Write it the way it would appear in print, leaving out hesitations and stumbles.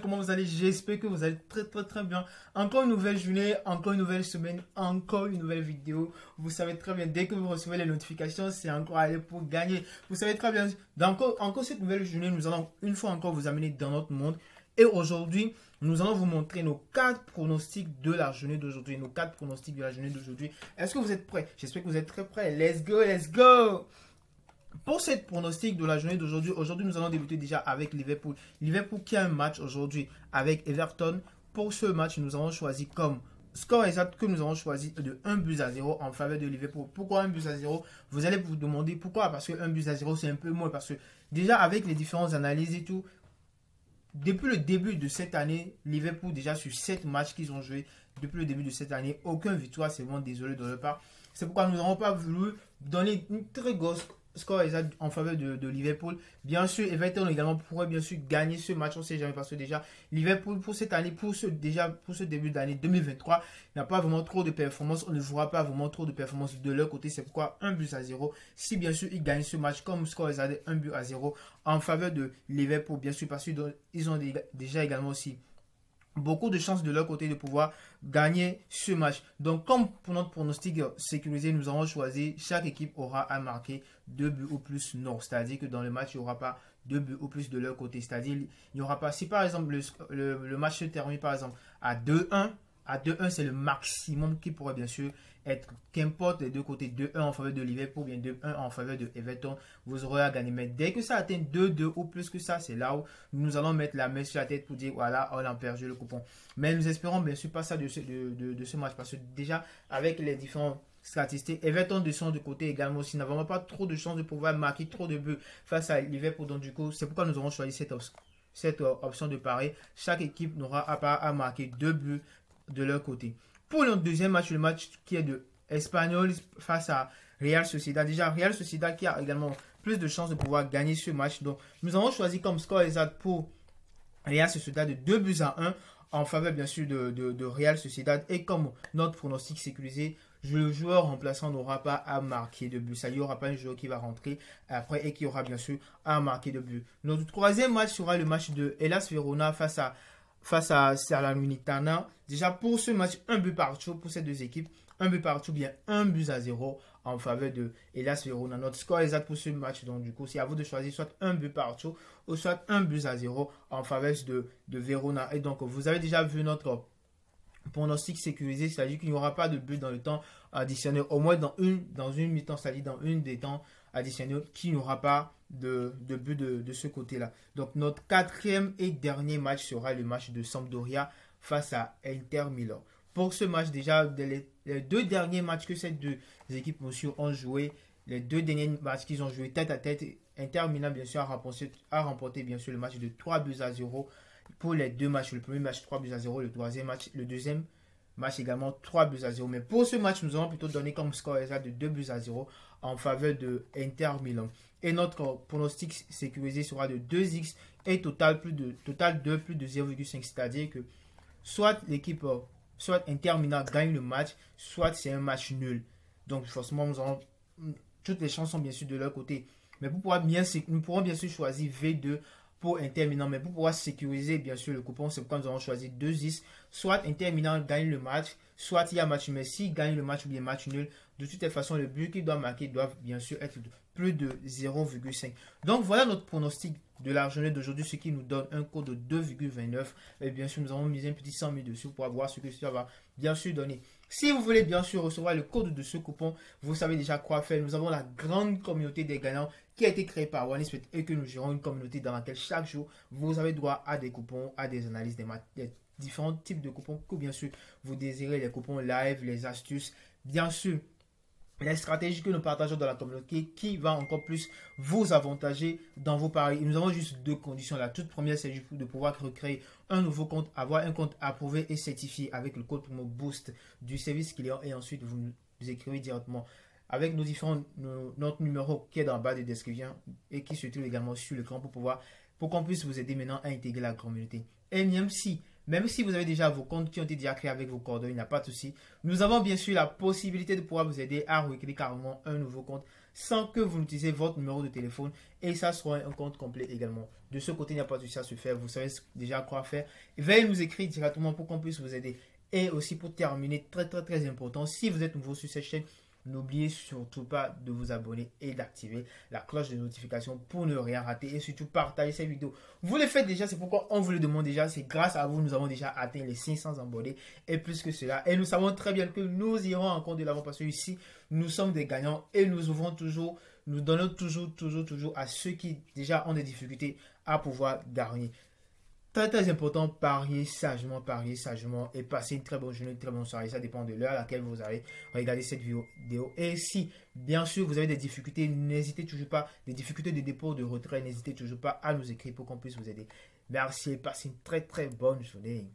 comment vous allez? J'espère que vous allez très bien. Encore une nouvelle journée, encore une nouvelle semaine, encore une nouvelle vidéo. Vous savez très bien, dès que vous recevez les notifications, c'est encore aller pour gagner. Vous savez très bien, dans encore cette nouvelle journée, nous allons une fois encore vous amener dans notre monde. Et aujourd'hui, nous allons vous montrer nos 4 pronostics de la journée d'aujourd'hui. Nos 4 pronostics de la journée d'aujourd'hui. Est-ce que vous êtes prêts? J'espère que vous êtes très prêts. Let's go, let's go! Pour cette pronostic de la journée d'aujourd'hui, nous allons débuter déjà avec Liverpool. Liverpool qui a un match aujourd'hui avec Everton. Pour ce match, nous avons choisi comme score exact que nous avons choisi de 1-0 en faveur de Liverpool. Pourquoi 1-0? Vous allez vous demander pourquoi. Parce que 1-0 c'est un peu moins. Parce que déjà avec les différentes analyses et tout, depuis le début de cette année, Liverpool déjà sur 7 matchs qu'ils ont joué, depuis le début de cette année, aucune victoire, c'est vraiment désolé de leur part. C'est pourquoi nous n'avons pas voulu donner une très grosse score exact en faveur de Liverpool. Bien sûr, Everton également pourrait bien sûr gagner ce match, on ne sait jamais parce que déjà Liverpool pour cette année, pour ce début d'année 2023, n'a pas vraiment trop de performance. On ne jouera pas vraiment trop de performance de leur côté. C'est pourquoi 1-0. Si bien sûr ils gagnent ce match comme score exact 1-0 en faveur de Liverpool, bien sûr parce qu'ils ont déjà également aussi beaucoup de chances de leur côté de pouvoir gagner ce match. Donc, comme pour notre pronostic sécurisé, nous avons choisi chaque équipe aura à marquer 2 buts ou plus. Non, c'est-à-dire que dans le match, il n'y aura pas 2 buts ou plus de leur côté. C'est-à-dire, il n'y aura pas, si par exemple le match se termine par exemple à 2-1, c'est le maximum qui pourrait bien sûr être, qu'importe les deux côtés, 2-1 en faveur de Liverpool, bien 2-1 en faveur de Everton, vous aurez à gagner. Mais dès que ça atteint 2-2 ou plus que ça, c'est là où nous allons mettre la main sur la tête pour dire voilà, on a perdu le coupon. Mais nous espérons bien sûr pas ça de ce match parce que déjà avec les différents statistiques, Everton descend de côté également aussi, n'a vraiment pas trop de chance de pouvoir marquer trop de buts face à Liverpool. Donc du coup, c'est pourquoi nous avons choisi cette option de pari. Chaque équipe n'aura à marquer 2 buts de leur côté. Pour le deuxième match, le match qui est de Espanyol face à Real Sociedad. Déjà, Real Sociedad qui a également plus de chances de pouvoir gagner ce match. Donc, nous avons choisi comme score exact pour Real Sociedad de 2-1 en faveur bien sûr de Real Sociedad. Et comme notre pronostic sécurisé, le joueur remplaçant n'aura pas à marquer de but. Ça, il n'y aura pas un joueur qui va rentrer après et qui aura bien sûr à marquer de but. Notre troisième match sera le match de Hellas Verona face à Salernitana. Déjà pour ce match, un but partout pour ces deux équipes. Un but partout, bien 1-0 en faveur de Hellas Verona. Notre score exact pour ce match, donc du coup, c'est à vous de choisir soit un but partout ou soit 1-0 en faveur de Verona. Et donc, vous avez déjà vu notre pronostic sécurisé, c'est-à-dire qu'il n'y aura pas de but dans le temps additionnel, au moins dans une mi-temps, c'est-à-dire dans une des temps additionnels, qu'il n'y aura pas de but de ce côté-là. Donc notre quatrième et dernier match sera le match de Sampdoria face à Inter Milan. Pour ce match, déjà, les deux derniers matchs que ces deux équipes ont joué, les deux derniers matchs qu'ils ont joué tête à tête, Inter Milan bien sûr a remporté bien sûr le match de 3-0 pour les deux matchs. Le premier match 3-0, le deuxième match également 3-0. Mais pour ce match, nous allons plutôt donner comme score exact de 2-0 en faveur de Inter Milan. Et notre pronostic sécurisé sera de 2x et total 2 plus de 0,5. C'est-à-dire que soit Inter Milan gagne le match, soit c'est un match nul. Donc forcément, toutes les chances sont bien sûr de leur côté. Mais nous pourrons bien sûr choisir V2 pour Inter Milan, mais pour pouvoir sécuriser bien sûr le coupon, c'est pourquoi nous avons choisi 2x. Soit Inter Milan gagne le match, soit il y a match nul. Mais s'il gagne le match ou bien match nul, de toutes les façons, le but qu'il doit marquer doit bien sûr être de plus de 0,5. Donc voilà notre pronostic de la journée d'aujourd'hui, ce qui nous donne un code de 2,29. Et bien sûr, nous avons mis un petit 100 000 dessus pour voir ce que ça va bien sûr donner. Si vous voulez bien sûr recevoir le code de ce coupon, vous savez déjà quoi faire. Nous avons la grande communauté des gagnants qui a été créée par OneXBet et que nous gérons une communauté dans laquelle chaque jour, vous avez droit à des coupons, à des analyses, des différents types de coupons que bien sûr vous désirez, les coupons live, les astuces, bien sûr les stratégies que nous partageons dans la communauté qui va encore plus vous avantager dans vos paris. Et nous avons juste deux conditions. La toute première, c'est de pouvoir recréer un nouveau compte, avoir un compte approuvé et certifié avec le code promo BOOST du service client et ensuite vous nous écrivez directement avec notre numéro qui est dans la barre de description et qui se trouve également sur l'écran pour qu'on puisse vous aider maintenant à intégrer la communauté. Et Même si vous avez déjà vos comptes qui ont été déjà créés avec vos coordonnées, il n'y a pas de souci. Nous avons bien sûr la possibilité de pouvoir vous aider à recréer carrément un nouveau compte sans que vous n'utilisez votre numéro de téléphone et ça sera un compte complet également. De ce côté, il n'y a pas de souci à se faire. Vous savez déjà quoi faire. Veuillez nous écrire directement pour qu'on puisse vous aider. Et aussi pour terminer, très important, si vous êtes nouveau sur cette chaîne, n'oubliez surtout pas de vous abonner et d'activer la cloche de notification pour ne rien rater et surtout partager cette vidéo. Vous le faites déjà, c'est pourquoi on vous le demande déjà. C'est grâce à vous, nous avons déjà atteint les 500 abonnés et plus que cela. Et nous savons très bien que nous irons encore de l'avant parce que ici, nous sommes des gagnants et nous ouvrons toujours, nous donnons toujours à ceux qui déjà ont des difficultés à pouvoir gagner. Très important, pariez sagement et passez une très bonne journée, une très bonne soirée. Ça dépend de l'heure à laquelle vous allez regarder cette vidéo. Et si, bien sûr, vous avez des difficultés, n'hésitez toujours pas, des difficultés de dépôt, de retrait, n'hésitez toujours pas à nous écrire pour qu'on puisse vous aider. Merci et passez une très bonne journée.